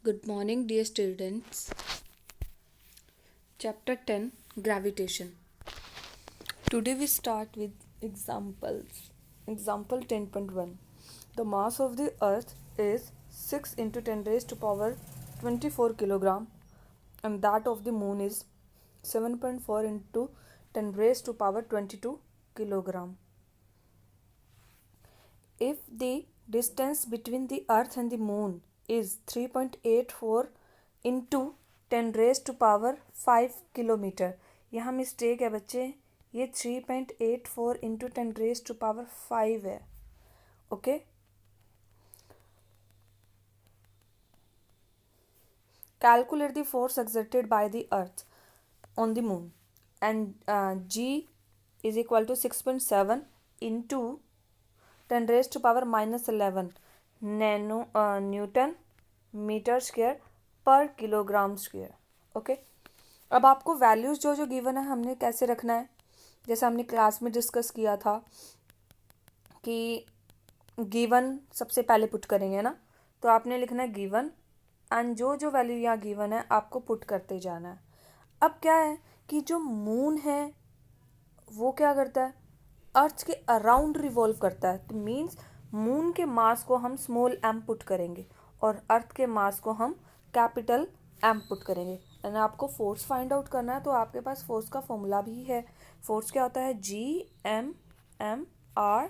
Good morning, dear students. Chapter 10 Gravitation. Today we start with examples. Example 10.1. The mass of the earth is 6 into 10 raised to power 24 kilogram and that of the moon is 7.4 into 10 raised to power 22 kilogram. If the distance between the earth and the moon is 3.84 into 10 raised to power 5 kilometre, यहाँ mistake है बच्चे, ये 3.84 into 10 raised to power 5 है. Okay, calculate the force exerted by the earth on the moon and G is equal to 6.7 into 10 raised to power minus 11 nano newton metre square per kilogram square. Okay, अब आपको values जो given है हमने कैसे रखना है, जैसे हमने क्लास में डिस्कस किया था कि गिवन सबसे पहले पुट करेंगे ना, तो आपने लिखना है गिवन एंड जो वैल्यू यहाँ गिवन है आपको पुट करते जाना है. अब क्या है कि जो मून है वो क्या करता है, अर्थ के अराउंड रिवॉल्व करता है. तो मीन्स मून के मास को हम स्मॉल एम पुट करेंगे और अर्थ के मास को हम कैपिटल एम पुट करेंगे. एंड आपको फोर्स फाइंड आउट करना है, तो आपके पास फोर्स का फॉर्मूला भी है. फोर्स क्या होता है, G/m/r².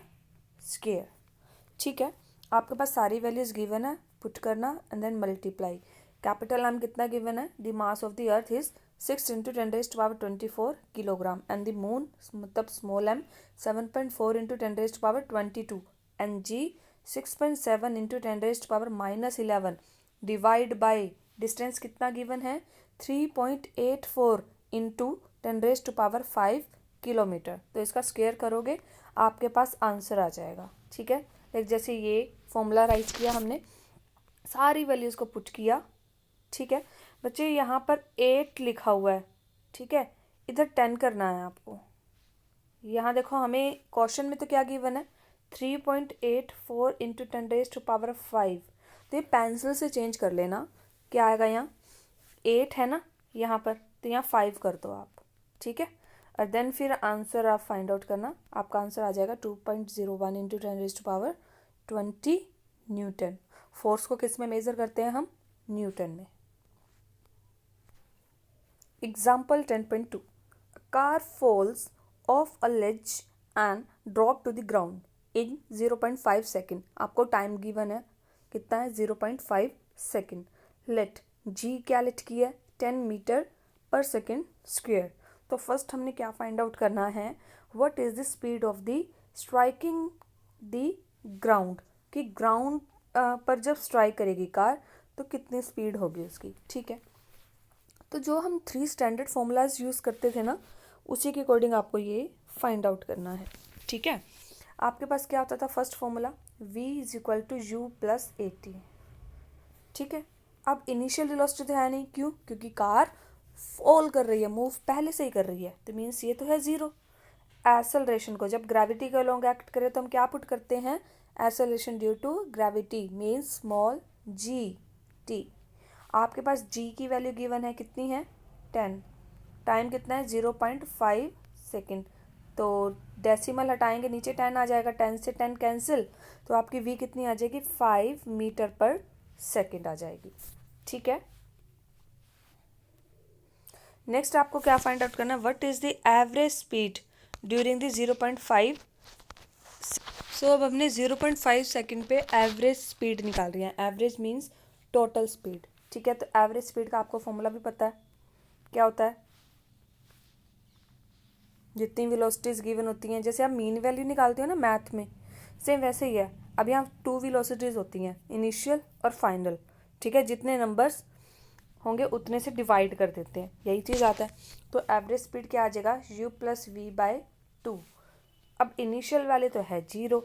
ठीक है, आपके पास सारी वैल्यूज गिवन है, पुट करना and then multiply. Capital M कितना गिवन है, the mass of the earth is 6 into 10 raised to power 24 kilogram and the moon मतलब small M 7.4 into 10 raised to power 22 and G 6.7 into 10 raised to power minus 11 divide by distance कितना given है 3.84 into 10 raised to power 5 kilometre. तो इसका square करोगे आपके पास answer आ जाएगा. ठीक है, लाइक जैसे ये फॉर्मूला राइट किया हमने, सारी वैल्यूज़ को पुट किया. ठीक है बच्चे, यहाँ पर 8 लिखा हुआ है. ठीक है, इधर 10 करना है आपको. यहाँ देखो हमें क्वेश्चन में तो क्या गिवन है 3.84 into 10 raised to power 5. तो ये पेंसिल से चेंज कर लेना, क्या आएगा यहाँ 8 है ना यहाँ पर, तो यहाँ 5 कर दो आप. ठीक है, और देन फिर आंसर आप फाइंड आउट करना. आपका आंसर आ जाएगा 2.01 into 10 raised to power 20 Newton. Force को किस में मेजर करते हैं हम, न्यूटन में. Example 10.2. A car falls off a ledge and drop to the ground in 0.5 second. आपको टाइम गिवन है कितना है 0.5 सेकेंड. लेट G क्या लेट की है 10 मीटर पर सेकेंड स्क्वेयर. तो फर्स्ट हमने क्या फाइंड आउट करना है, what is the speed of the striking the ground, कि ग्राउंड पर जब स्ट्राइक करेगी कार तो कितनी स्पीड होगी उसकी. ठीक है, तो जो हम 3 स्टैंडर्ड फॉर्मूलाज यूज़ करते थे ना, उसी के अकॉर्डिंग आपको ये फाइंड आउट करना है. ठीक है, आपके पास क्या होता था first formula V = U + AT. ठीक है, अब इनिशियल वेलोसिटी तो है नहीं, क्यों, क्योंकि कार फॉल कर रही है, मूव पहले से ही कर रही है, तो मीन्स ये तो है 0. एक्सेलरेशन को जब ग्रेविटी के अलोंग एक्ट करे तो हम क्या पुट करते हैं, acceleration due to gravity means small g/t. आपके पास G की वैल्यू गिवन है कितनी है 10, टाइम कितना है 0.5 सेकेंड. तो डेसिमल हटाएंगे नीचे 10 आ जाएगा, 10 से 10 कैंसिल, तो आपकी V कितनी आ जाएगी 5 मीटर पर सेकेंड आ जाएगी. ठीक है, नेक्स्ट आपको क्या फाइंड आउट करना है, what is the average speed during the 0.5. सो अब हमने 0.5 सेकेंड पे एवरेज स्पीड निकाल रही है. Average means total speed. ठीक है, तो एवरेज स्पीड का आपको फॉर्मूला भी पता है, क्या होता है, जितनी वेलोसिटीज गिवन होती हैं, जैसे आप मीन वैल्यू निकालते हो ना मैथ में, सेम वैसे ही है. अब यहाँ 2 वेलोसिटीज होती हैं, इनिशियल और फाइनल. ठीक है, जितने नंबर्स होंगे उतने से डिवाइड कर देते हैं, यही चीज़ आता है. तो एवरेज स्पीड क्या आ जाएगा U + V/2. अब इनिशियल वाले तो है 0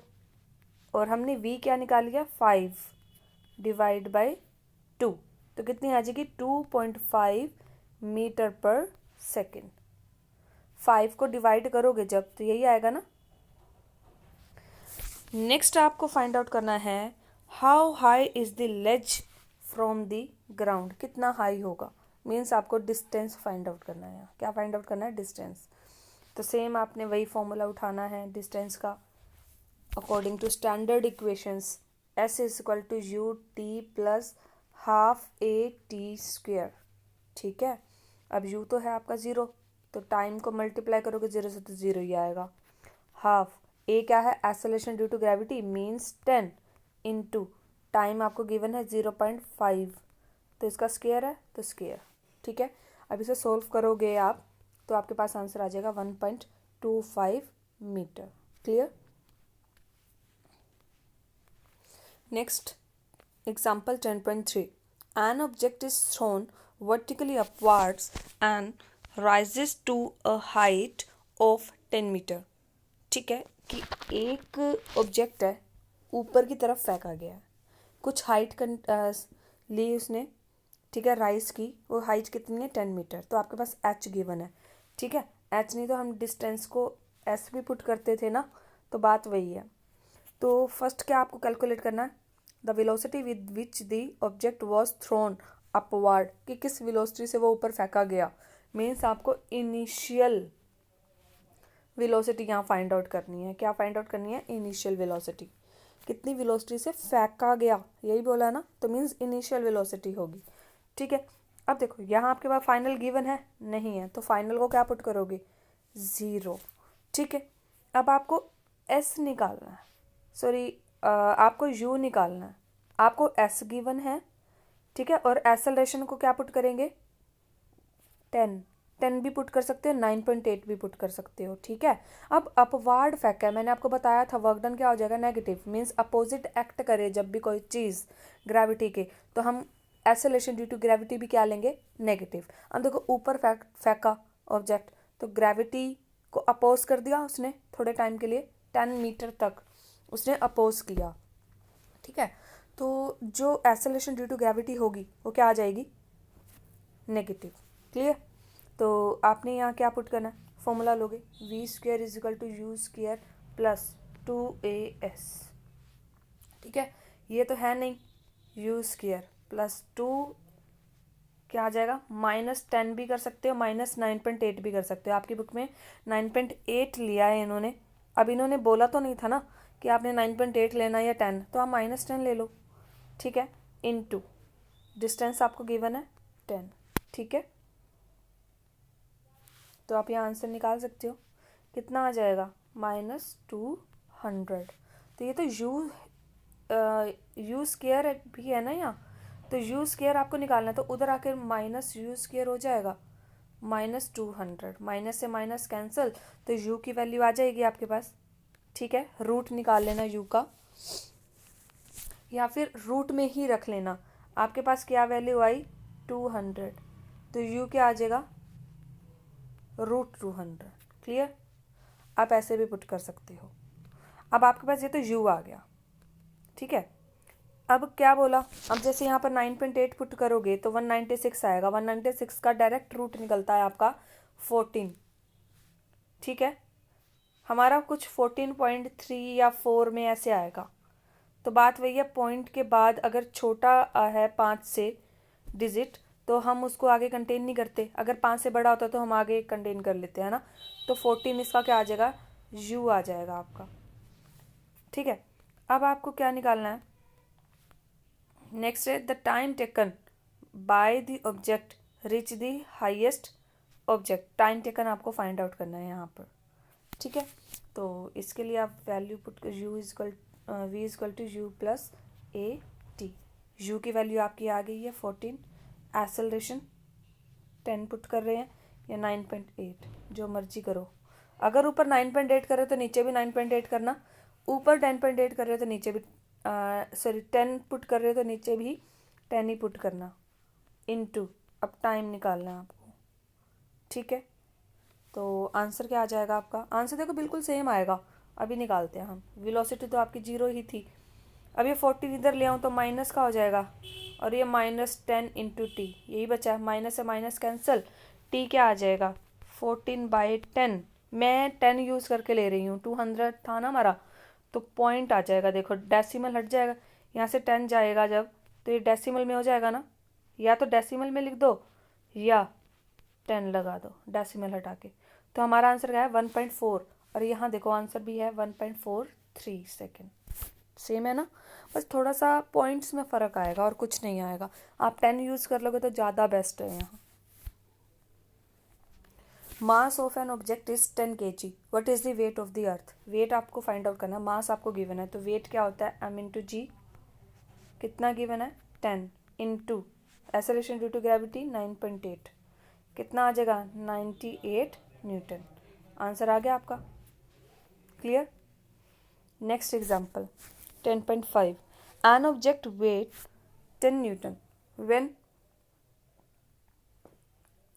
और हमने V क्या निकाल लिया 5 डिवाइड बाय 2, तो कितनी आ जाएगी 2.5 मीटर पर सेकेंड. 5 को डिवाइड करोगे जब तो यही आएगा ना. नेक्स्ट आपको फाइंड आउट करना है how high is the ledge from the ground, कितना हाई होगा, मीन्स आपको डिस्टेंस फाइंड आउट करना है। क्या फाइंड आउट करना है, डिस्टेंस। तो सेम आपने वही फॉर्मूला उठाना है डिस्टेंस का, according to standard equations, s is equal to u t plus half a t square. ठीक है, अब यू तो है आपका ज़ीरो, तो टाइम को मल्टीप्लाई करोगे ज़ीरो से तो ज़ीरो ही आएगा। हाफ ए क्या है, acceleration due to gravity means 10 into time आपको गिवन है 0.5, तो इसका स्क्वायर है तो स्क्वायर। ठीक है, अब इसे सोल्व करोगे आप तो आपके पास आंसर आ जाएगा 1.25 metre. Clear. Next example 10.3, an object is thrown vertically upwards and rises to a height of 10 metre. ठीक है, कि एक ऑब्जेक्ट है ऊपर की तरफ फेंका गया है, कुछ हाइट ली उसने, ठीक है, राइज की, वो हाइट कितनी है 10 मीटर। तो आपके पास एच गिवन है। ठीक है, एच नहीं तो हम डिस्टेंस को एस भी पुट करते थे ना, तो बात वही है। तो फर्स्ट क्या आपको कैलकुलेट करना है, the velocity with which the object was throne upward, कि किस वेलोसिटी से वो ऊपर फेंका गया, मीन्स आपको इनिशियल वेलोसिटी यहाँ फाइंड आउट करनी है। क्या फाइंड आउट करनी है, इनिशियल वेलोसिटी, कितनी वेलोसिटी से फेंका गया, यही बोला ना, तो मीन्स इनिशियल वेलोसिटी होगी। ठीक है, अब देखो यहाँ आपके पास फाइनल गिवन है नहीं है, तो फाइनल को क्या पुट करोगे, ज़ीरो। ठीक है, अब आपको एस निकालना है, सॉरी आपको यू निकालना है, आपको एस गिवन है। ठीक है, और एक्सेलरेशन को क्या पुट करेंगे, 10 भी पुट कर सकते हो, 9.8 भी पुट कर सकते हो। ठीक है, अब अपवार्ड फेंका है, मैंने आपको बताया था वर्क डन क्या हो जाएगा, नेगेटिव, मीन्स अपोजिट एक्ट करे जब भी कोई चीज़ ग्रेविटी के, तो हम एक्सेलरेशन ड्यू टू ग्रेविटी भी क्या लेंगे, नेगेटिव। अब देखो ऊपर फेंका ऑब्जेक्ट, तो ग्रेविटी को अपोज कर दिया उसने थोड़े टाइम के लिए, 10 मीटर तक उसने अपोज किया। ठीक है, तो जो एक्सेलरेशन ड्यू टू ग्रेविटी होगी वो क्या आ जाएगी, नेगेटिव। क्लियर। तो आपने यहाँ क्या पुट करना है, फॉर्मूला लोगे, v square is equal to u square plus 2as। ठीक है, ये तो है नहीं, यू स्क्वेयर प्लस 2 क्या आ जाएगा, -10 भी कर सकते हो, -9.8 भी कर सकते हो। आपकी बुक में 9.8 लिया है इन्होंने, अब इन्होंने बोला तो नहीं था ना कि आपने 9.8 लेना या 10, तो आप -10 ले लो। ठीक है, इनटू डिस्टेंस आपको गिवन है 10। ठीक है, तो आप यहाँ आंसर निकाल सकते हो, कितना आ जाएगा, -200। तो ये तो यू स्क्वायर भी है ना यहाँ, तो यू स्क्वायर आपको निकालना है, तो उधर आकर माइनस यू स्क्वायर हो जाएगा, -200, माइनस से माइनस कैंसिल, तो यू की वैल्यू आ जाएगी आपके पास। ठीक है, रूट निकाल लेना यू का, या फिर रूट में ही रख लेना। आपके पास क्या वैल्यू आई, 200, तो यू क्या आ जाएगा, √200। क्लियर, आप ऐसे भी पुट कर सकते हो। अब आपके पास ये तो यू आ गया। ठीक है, अब क्या बोला, अब जैसे यहाँ पर 9.8 पुट करोगे तो 196 आएगा, 196 का डायरेक्ट रूट निकलता है आपका 14। ठीक है, हमारा कुछ 14.3 या 4 में ऐसे आएगा। तो बात वही है, पॉइंट के बाद अगर छोटा है 5 से डिजिट तो हम उसको आगे कंटेन नहीं करते, अगर 5 से बड़ा होता तो हम आगे कंटेन कर लेते हैं ना। तो 14 इसका क्या आ जाएगा, यू आ जाएगा आपका। ठीक है, अब आपको क्या निकालना है, नेक्स्ट है the time taken by the object reach the highest object. Time taken आपको फाइंड आउट करना है यहाँ पर। ठीक है, तो इसके लिए आप वैल्यू पुट कर, v is equal to u plus a t. U की वैल्यू आपकी आ गई है 14, एक्सेलरेशन 10 पुट कर रहे हैं या 9.8, जो मर्जी करो। अगर ऊपर 9.8 कर रहे हो तो नीचे भी 9.8 करना, ऊपर 10.8 कर रहे हो तो नीचे भी 10 पुट कर रहे हो तो नीचे भी 10 ही पुट करना, इनटू अब टाइम निकालना है आपको। ठीक है, तो आंसर क्या आ जाएगा आपका, आंसर देखो बिल्कुल सेम आएगा। अभी निकालते हैं हम, वेलोसिटी तो आपकी 0 ही थी, अब ये 14 इधर ले आऊँ तो माइनस का हो जाएगा, और ये -10 इंटू टी, यही बचा है, माइनस से माइनस कैंसिल, टी क्या आ जाएगा 14/10। मैं 10 यूज़ करके ले रही हूँ, 200 था ना हमारा, तो पॉइंट आ जाएगा, देखो डेसिमल हट जाएगा, यहाँ से 10 जाएगा जब तो ये डेसिमल में हो जाएगा ना, या तो डेसिमल में लिख दो या 10 लगा दो डेसिमल हटा के। तो हमारा आंसर क्या है 1.4, और यहाँ देखो आंसर भी है 1.43 सेकेंड। सेम है ना, बस थोड़ा सा पॉइंट्स में फ़र्क आएगा और कुछ नहीं आएगा। आप 10 यूज़ कर लोगे तो ज़्यादा बेस्ट है यहाँ। Mass of an object is 10 kg, what is the weight of the earth. Weight आपको फाइंड आउट करना है, मास आपको गिवन है, तो वेट क्या होता है m इंटू जी, कितना गिवन है 10 into acceleration due to gravity 9.8, कितना आ जाएगा 98 न्यूटन। आंसर आ गया आपका, clear. Next example 10.5, an object wait 10 Newton when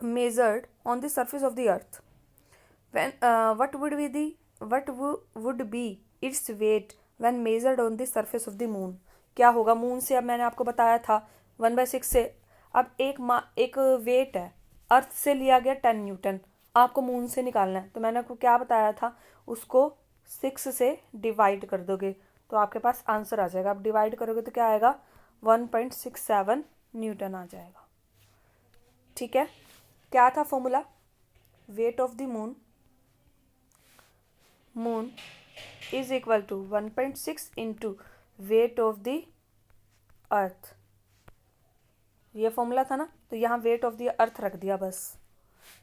measured on the surface of the earth, when what would be its weight when measured on the surface of the moon। क्या होगा moon से, अब मैंने आपको बताया था 1/6 से, अब एक वेट है अर्थ से लिया गया 10 न्यूटन, आपको मून से निकालना है, तो मैंने आपको क्या बताया था, उसको 6 से डिवाइड कर दोगे तो आपके पास आंसर आ जाएगा। अब डिवाइड करोगे तो क्या आएगा 1.67 न्यूटन आ जाएगा। ठीक है, क्या था formula, weight of the moon is equal to 1.6 into weight of the earth, ये फॉर्मूला था ना। तो यहाँ वेट ऑफ द अर्थ रख दिया बस,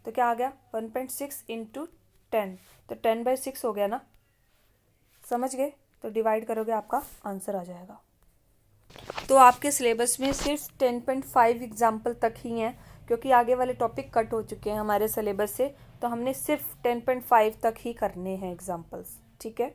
तो क्या आ गया 1.6 इंटू 10, तो 10/6 हो गया ना, समझ गए। तो डिवाइड करोगे आपका आंसर आ जाएगा। तो आपके सिलेबस में सिर्फ 10.5 एग्जाम्पल तक ही हैं, क्योंकि आगे वाले टॉपिक कट हो चुके हैं हमारे सिलेबस से, तो हमने सिर्फ 10.5 तक ही करने हैं एग्जाम्पल्स। ठीक है।